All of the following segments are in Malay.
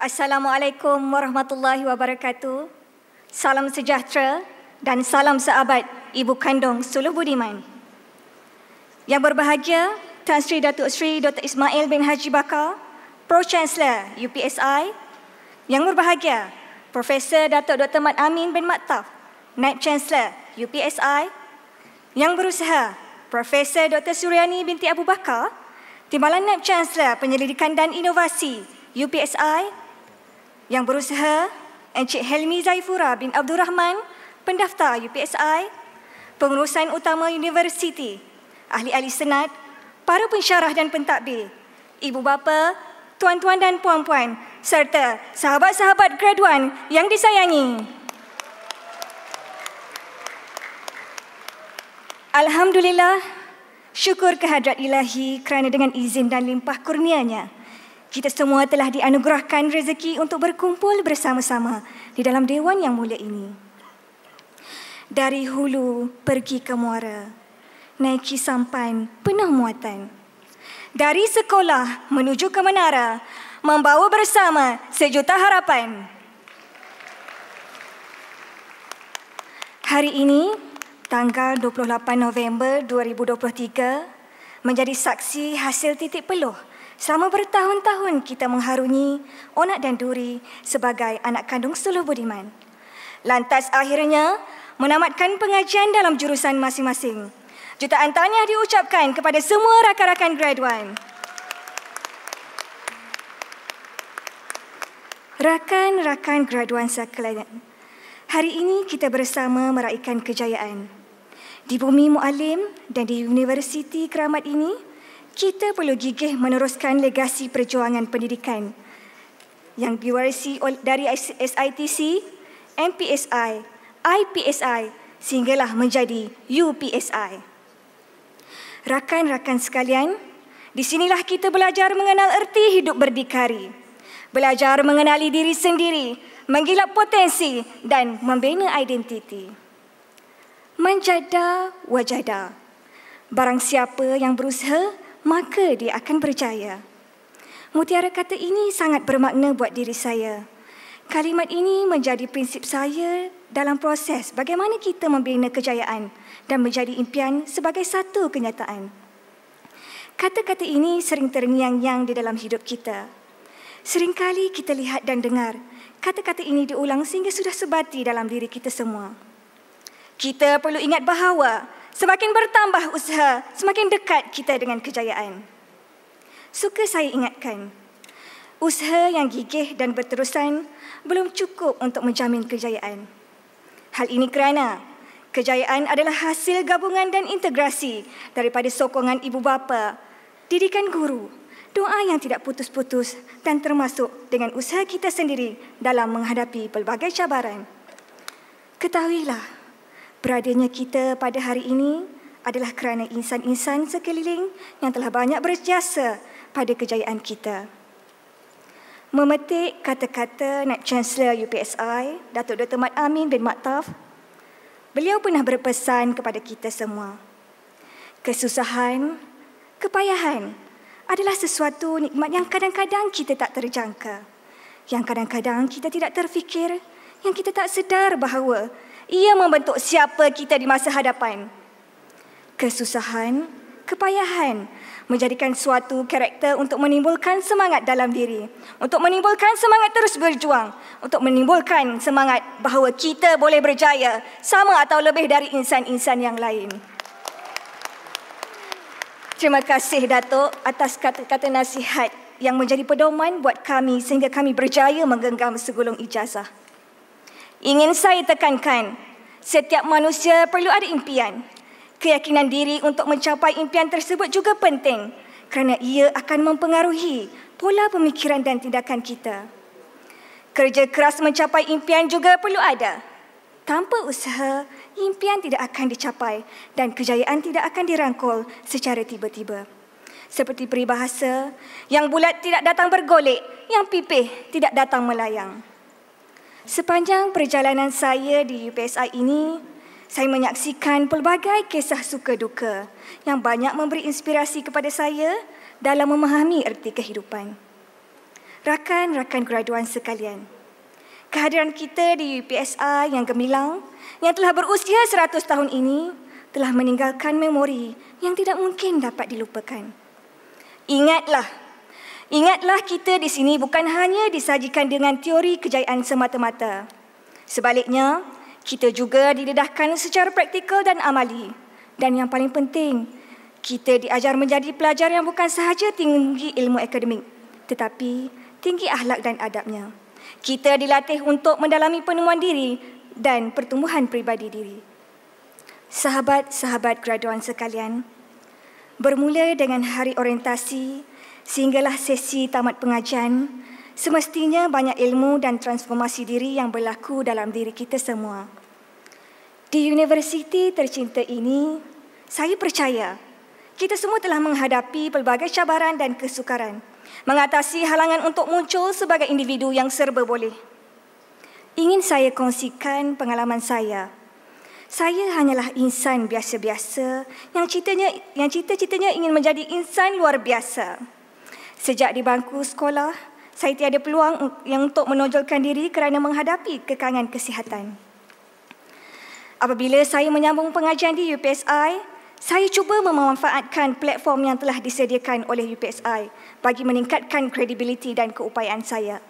Assalamualaikum warahmatullahi wabarakatuh. Salam sejahtera dan salam sahabat Ibu Kandung Suluh Budiman. Yang berbahagia, Tan Sri Datuk Sri Dr. Ismail bin Haji Bakar, Pro-Chancellor UPSI. Yang berbahagia, Profesor Datuk Dr. Mat Amin bin Maktaf, Naib Chancellor UPSI. Yang berusaha, Profesor Dr. Suryani binti Abu Bakar, Timbalan Naib Chancellor Penyelidikan dan Inovasi UPSI. Yang berusaha, Encik Helmi Zaifura bin Abdul Rahman, Pendaftar UPSI, Pengurusan Utama Universiti, Ahli-ahli Senat, para pensyarah dan pentadbir, ibu bapa, tuan-tuan dan puan-puan, serta sahabat-sahabat graduan yang disayangi. Alhamdulillah, syukur kehadrat Ilahi kerana dengan izin dan limpah kurnianya, kita semua telah dianugerahkan rezeki untuk berkumpul bersama-sama di dalam Dewan yang mulia ini. Dari hulu pergi ke muara, naiki sampan penuh muatan. Dari sekolah menuju ke menara, membawa bersama sejuta harapan. Hari ini, tanggal 28 November 2023, menjadi saksi hasil titik peluh selama bertahun-tahun kita mengharungi Onak dan Duri sebagai anak kandung Suluh Budiman. Lantas akhirnya menamatkan pengajian dalam jurusan masing-masing. Jutaan tahniah diucapkan kepada semua rakan-rakan graduan. Rakan-rakan graduan sekalian, hari ini kita bersama meraihkan kejayaan. Di bumi Muallim dan di Universiti Keramat ini, kita perlu gigih meneruskan legasi perjuangan pendidikan yang diwarisi dari SITC, MPSI, IPSI sehinggalah menjadi UPSI. Rakan-rakan sekalian, di sinilah kita belajar mengenal erti hidup berdikari, belajar mengenali diri sendiri, menggilap potensi dan membina identiti. Manjada wajada. Barang siapa yang berusaha, maka dia akan berjaya. Mutiara kata ini sangat bermakna buat diri saya. Kalimat ini menjadi prinsip saya dalam proses bagaimana kita membina kejayaan dan menjadi impian sebagai satu kenyataan. Kata-kata ini sering terngiang-ngiang di dalam hidup kita. Seringkali kita lihat dan dengar kata-kata ini diulang sehingga sudah sebati dalam diri kita semua. Kita perlu ingat bahawa semakin bertambah usaha, semakin dekat kita dengan kejayaan. Suka saya ingatkan, usaha yang gigih dan berterusan belum cukup untuk menjamin kejayaan. Hal ini kerana kejayaan adalah hasil gabungan dan integrasi daripada sokongan ibu bapa, didikan guru, doa yang tidak putus-putus dan termasuk dengan usaha kita sendiri dalam menghadapi pelbagai cabaran. Ketahuilah, beradanya kita pada hari ini adalah kerana insan-insan sekeliling yang telah banyak berjasa pada kejayaan kita. Memetik kata-kata Naib Chancellor UPSI, Datuk Dr. Mat Amin bin Maktaf, beliau pernah berpesan kepada kita semua, kesusahan, kepayahan adalah sesuatu nikmat yang kadang-kadang kita tak terjangka, yang kadang-kadang kita tidak terfikir, yang kita tak sedar bahawa ia membentuk siapa kita di masa hadapan. Kesusahan, kepayahan menjadikan suatu karakter untuk menimbulkan semangat dalam diri, untuk menimbulkan semangat terus berjuang, untuk menimbulkan semangat bahawa kita boleh berjaya sama atau lebih dari insan-insan yang lain. Terima kasih Datuk atas kata-kata nasihat yang menjadi pedoman buat kami sehingga kami berjaya menggenggam segulung ijazah. Ingin saya tekankan, setiap manusia perlu ada impian. Keyakinan diri untuk mencapai impian tersebut juga penting kerana ia akan mempengaruhi pola pemikiran dan tindakan kita. Kerja keras mencapai impian juga perlu ada. Tanpa usaha, impian tidak akan dicapai dan kejayaan tidak akan dirangkul secara tiba-tiba. Seperti peribahasa, yang bulat tidak datang bergolek, yang pipih tidak datang melayang. Sepanjang perjalanan saya di UPSI ini, saya menyaksikan pelbagai kisah suka duka yang banyak memberi inspirasi kepada saya dalam memahami erti kehidupan. rakan-rakan graduan sekalian. Kehadiran kita di UPSI yang gemilang, yang telah berusia 100 tahun ini, telah meninggalkan memori yang tidak mungkin dapat dilupakan. Ingatlah kita di sini bukan hanya disajikan dengan teori kejayaan semata-mata. Sebaliknya, kita juga didedahkan secara praktikal dan amali. Dan yang paling penting, kita diajar menjadi pelajar yang bukan sahaja tinggi ilmu akademik, tetapi tinggi akhlak dan adabnya. Kita dilatih untuk mendalami penemuan diri dan pertumbuhan peribadi diri. Sahabat-sahabat graduan sekalian, bermula dengan hari orientasi sehinggalah sesi tamat pengajian, semestinya banyak ilmu dan transformasi diri yang berlaku dalam diri kita semua. Di universiti tercinta ini, saya percaya kita semua telah menghadapi pelbagai cabaran dan kesukaran, mengatasi halangan untuk muncul sebagai individu yang serba boleh. Ingin saya kongsikan pengalaman saya. Saya hanyalah insan biasa-biasa yang cita-citanya ingin menjadi insan luar biasa. Sejak di bangku sekolah, saya tiada peluang yang untuk menonjolkan diri kerana menghadapi kekangan kesihatan. Apabila saya menyambung pengajian di UPSI, saya cuba memanfaatkan platform yang telah disediakan oleh UPSI bagi meningkatkan kredibiliti dan keupayaan saya.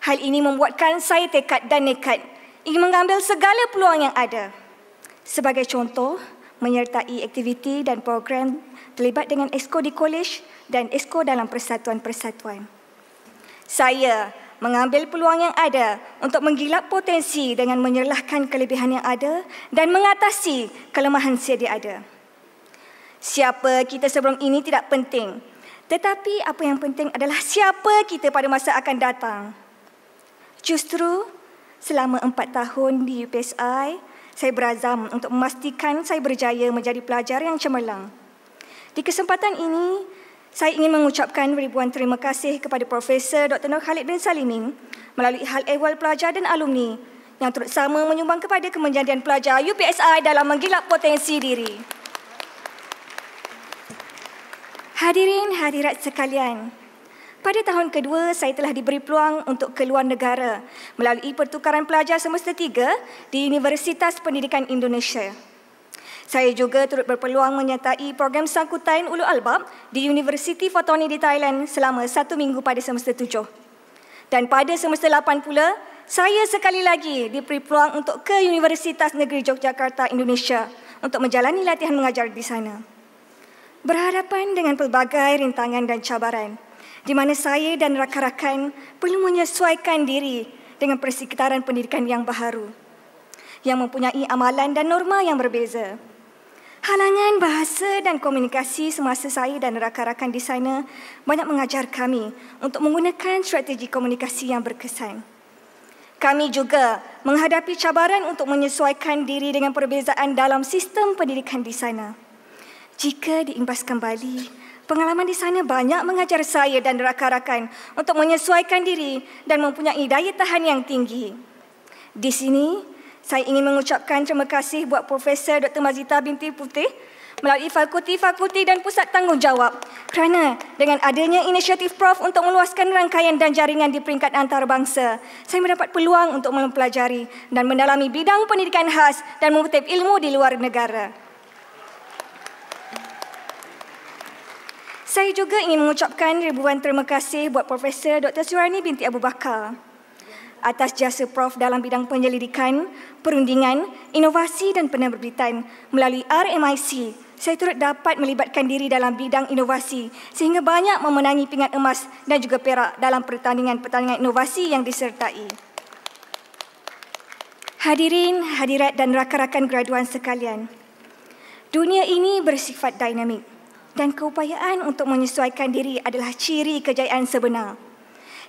Hal ini membuatkan saya tekad dan nekat ingin mengambil segala peluang yang ada. Sebagai contoh, menyertai aktiviti dan program terlibat dengan Exco di kolej dan Exco dalam persatuan-persatuan. Saya mengambil peluang yang ada untuk menggilap potensi dengan menyerlahkan kelebihan yang ada dan mengatasi kelemahan sedia ada. Siapa kita sebelum ini tidak penting, tetapi apa yang penting adalah siapa kita pada masa akan datang. Justru selama 4 tahun di UPSI, saya berazam untuk memastikan saya berjaya menjadi pelajar yang cemerlang. Di kesempatan ini, saya ingin mengucapkan ribuan terima kasih kepada Profesor Dr. Nur Khalid bin Salimin melalui hal ehwal pelajar dan alumni yang turut sama menyumbang kepada kemenjadian pelajar UPSI dalam menggilap potensi diri. Hadirin hadirat sekalian, pada tahun kedua, saya telah diberi peluang untuk keluar negara melalui pertukaran pelajar semester 3 di Universitas Pendidikan Indonesia. Saya juga turut berpeluang menyertai program sangkutan Ulul Albab di Universiti Fatoni di Thailand selama 1 minggu pada semester 7. Dan pada semester 8 pula, saya sekali lagi diberi peluang untuk ke Universitas Negeri Yogyakarta, Indonesia untuk menjalani latihan mengajar di sana. Berhadapan dengan pelbagai rintangan dan cabaran, di mana saya dan rakan-rakan perlu menyesuaikan diri dengan persekitaran pendidikan yang baharu, yang mempunyai amalan dan norma yang berbeza. Halangan bahasa dan komunikasi semasa saya dan rakan-rakan di sana banyak mengajar kami untuk menggunakan strategi komunikasi yang berkesan. Kami juga menghadapi cabaran untuk menyesuaikan diri dengan perbezaan dalam sistem pendidikan di sana. Jika diimbas kembali, pengalaman di sana banyak mengajar saya dan rakan-rakan untuk menyesuaikan diri dan mempunyai daya tahan yang tinggi. Di sini, saya ingin mengucapkan terima kasih buat Profesor Dr. Mazita binti Putih melalui fakulti-fakulti dan pusat tanggungjawab kerana dengan adanya inisiatif Prof untuk meluaskan rangkaian dan jaringan di peringkat antarabangsa, saya mendapat peluang untuk mempelajari dan mendalami bidang pendidikan khas dan mengutip ilmu di luar negara. Saya juga ingin mengucapkan ribuan terima kasih buat Profesor Dr. Surani binti Abu Bakar atas jasa Prof dalam bidang penyelidikan, perundingan, inovasi dan penerbitan melalui RMIC. Saya turut dapat melibatkan diri dalam bidang inovasi sehingga banyak memenangi pingat emas dan juga perak dalam pertandingan-pertandingan inovasi yang disertai. Hadirin, hadirat dan rakan-rakan graduan sekalian, dunia ini bersifat dinamik dan keupayaan untuk menyesuaikan diri adalah ciri kejayaan sebenar.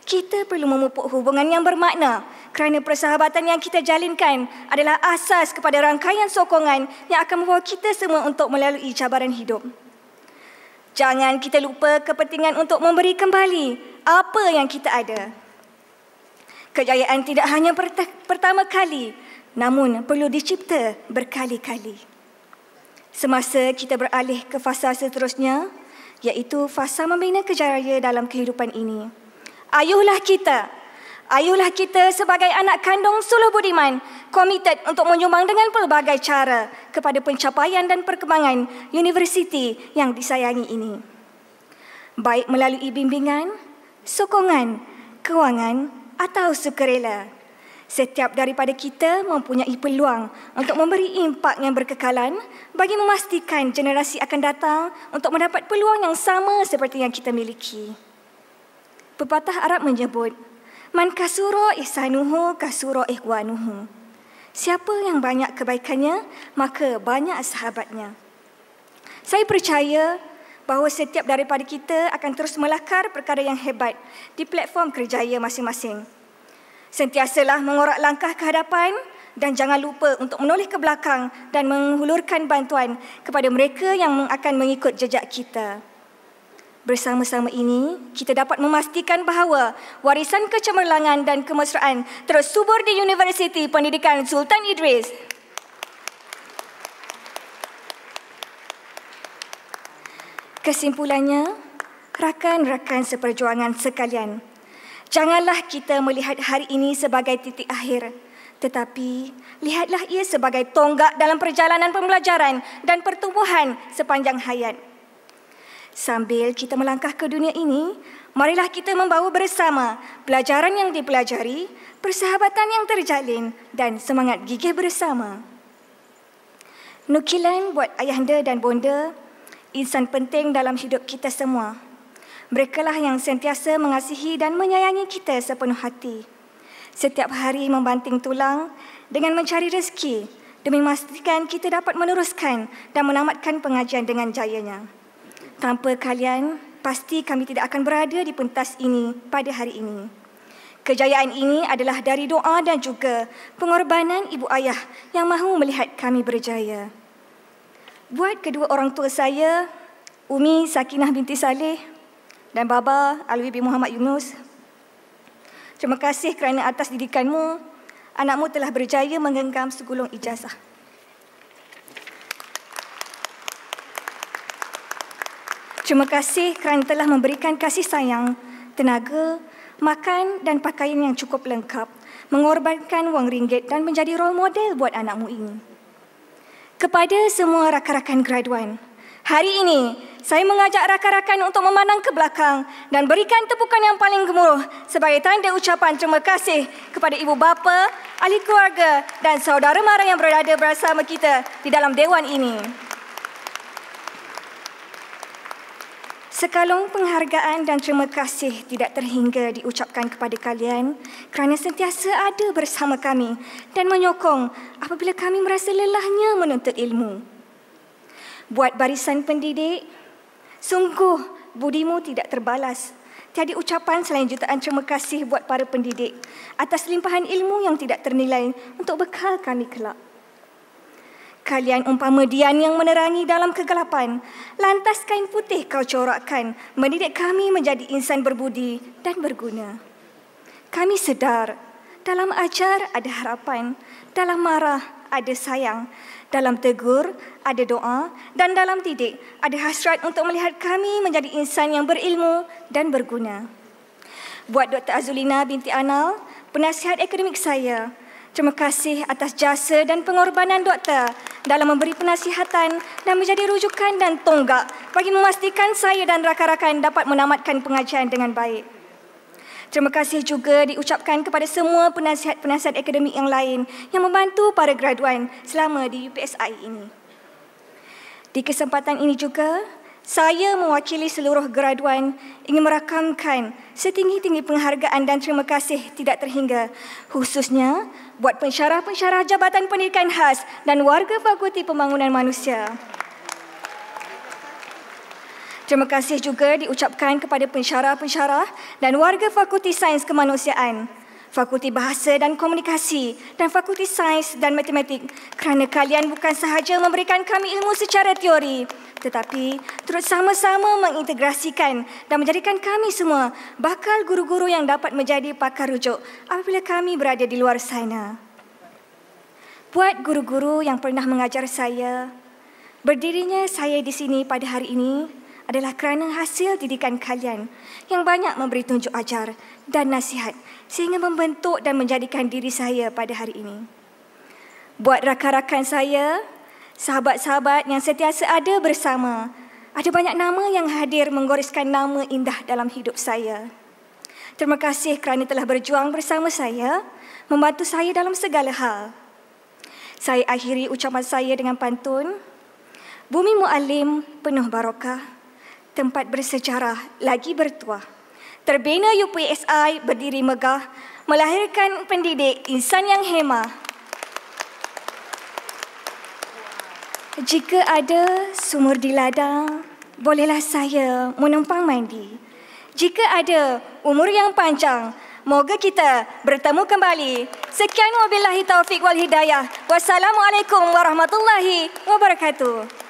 Kita perlu memupuk hubungan yang bermakna kerana persahabatan yang kita jalinkan adalah asas kepada rangkaian sokongan yang akan membawa kita semua untuk melalui cabaran hidup. Jangan kita lupa kepentingan untuk memberi kembali apa yang kita ada. Kejayaan tidak hanya pertama kali, namun perlu dicipta berkali-kali. Semasa kita beralih ke fasa seterusnya, iaitu fasa membina kejayaan dalam kehidupan ini, Ayuhlah kita sebagai anak kandung Suluh Budiman, komited untuk menyumbang dengan pelbagai cara kepada pencapaian dan perkembangan universiti yang disayangi ini. Baik melalui bimbingan, sokongan, kewangan atau sukarela. Setiap daripada kita mempunyai peluang untuk memberi impak yang berkekalan bagi memastikan generasi akan datang untuk mendapat peluang yang sama seperti yang kita miliki. Pepatah Arab menyebut, Man kasuro ihsanuhu kasuro ihwanuhu. Siapa yang banyak kebaikannya, maka banyak sahabatnya. Saya percaya bahawa setiap daripada kita akan terus melakar perkara yang hebat di platform kerjaya masing-masing. Sentiasalah mengorak langkah ke hadapan dan jangan lupa untuk menoleh ke belakang dan menghulurkan bantuan kepada mereka yang akan mengikut jejak kita. Bersama-sama ini, kita dapat memastikan bahawa warisan kecemerlangan dan kemesraan terus subur di Universiti Pendidikan Sultan Idris. Kesimpulannya, rakan-rakan seperjuangan sekalian, janganlah kita melihat hari ini sebagai titik akhir, tetapi lihatlah ia sebagai tonggak dalam perjalanan pembelajaran dan pertumbuhan sepanjang hayat. Sambil kita melangkah ke dunia ini, marilah kita membawa bersama pelajaran yang dipelajari, persahabatan yang terjalin dan semangat gigih bersama. Nukilan buat ayahanda dan bonda, insan penting dalam hidup kita semua. Merekalah yang sentiasa mengasihi dan menyayangi kita sepenuh hati. Setiap hari membanting tulang dengan mencari rezeki demi memastikan kita dapat meneruskan dan menamatkan pengajian dengan jayanya. Tanpa kalian, pasti kami tidak akan berada di pentas ini pada hari ini. Kejayaan ini adalah dari doa dan juga pengorbanan ibu ayah yang mahu melihat kami berjaya. Buat kedua orang tua saya, Umi Sakinah binti Saleh dan Baba Alwi bin Muhammad Yunus, terima kasih kerana atas didikanmu, anakmu telah berjaya menggenggam segulung ijazah. Terima kasih kerana telah memberikan kasih sayang, tenaga, makan dan pakaian yang cukup lengkap, mengorbankan wang ringgit dan menjadi role model buat anakmu ini. Kepada semua rakan-rakan graduan, hari ini saya mengajak rakan-rakan untuk memandang ke belakang dan berikan tepukan yang paling gemuruh sebagai tanda ucapan terima kasih kepada ibu bapa, ahli keluarga dan saudara mara yang berada bersama kita di dalam dewan ini. Sekalung penghargaan dan terima kasih tidak terhingga diucapkan kepada kalian kerana sentiasa ada bersama kami dan menyokong apabila kami merasa lelahnya menuntut ilmu. Buat barisan pendidik, sungguh budimu tidak terbalas. Tiada ucapan selain jutaan terima kasih buat para pendidik atas limpahan ilmu yang tidak ternilai untuk bekal kami kelak. Kalian umpama dian yang menerangi dalam kegelapan, lantas kain putih kau corakkan, mendidik kami menjadi insan berbudi dan berguna. Kami sedar, dalam ajar ada harapan, dalam marah ada sayang, dalam tegur ada doa, dan dalam didik ada hasrat untuk melihat kami menjadi insan yang berilmu dan berguna. Buat Dr. Azulina binti Anal, penasihat akademik saya, terima kasih atas jasa dan pengorbanan doktor dalam memberi penasihatan dan menjadi rujukan dan tonggak bagi memastikan saya dan rakan-rakan dapat menamatkan pengajian dengan baik. Terima kasih juga diucapkan kepada semua penasihat-penasihat akademik yang lain yang membantu para graduan selama di UPSI ini. Di kesempatan ini juga, saya mewakili seluruh graduan ingin merakamkan setinggi-tinggi penghargaan dan terima kasih tidak terhingga, khususnya buat pensyarah-pensyarah Jabatan Pendidikan Khas dan warga Fakulti Pembangunan Manusia. Terima kasih juga diucapkan kepada pensyarah-pensyarah dan warga Fakulti Sains Kemanusiaan, Fakulti Bahasa dan Komunikasi dan Fakulti Sains dan Matematik kerana kalian bukan sahaja memberikan kami ilmu secara teori tetapi turut sama-sama mengintegrasikan dan menjadikan kami semua bakal guru-guru yang dapat menjadi pakar rujuk apabila kami berada di luar sana. Buat guru-guru yang pernah mengajar saya, berdirinya saya di sini pada hari ini adalah kerana hasil didikan kalian yang banyak memberi tunjuk ajar dan nasihat sehingga membentuk dan menjadikan diri saya pada hari ini. Buat rakan-rakan saya, sahabat-sahabat yang sentiasa ada bersama, ada banyak nama yang hadir menggoreskan nama indah dalam hidup saya. Terima kasih kerana telah berjuang bersama saya, membantu saya dalam segala hal. Saya akhiri ucapan saya dengan pantun. Bumi Muallim penuh barokah, tempat bersejarah lagi bertuah. Terbina UPSI berdiri megah, melahirkan pendidik insan yang hemah. Jika ada sumur di ladang, bolehlah saya menumpang mandi. Jika ada umur yang panjang, moga kita bertemu kembali. Sekian wabillahi taufiq wal hidayah. Wassalamualaikum warahmatullahi wabarakatuh.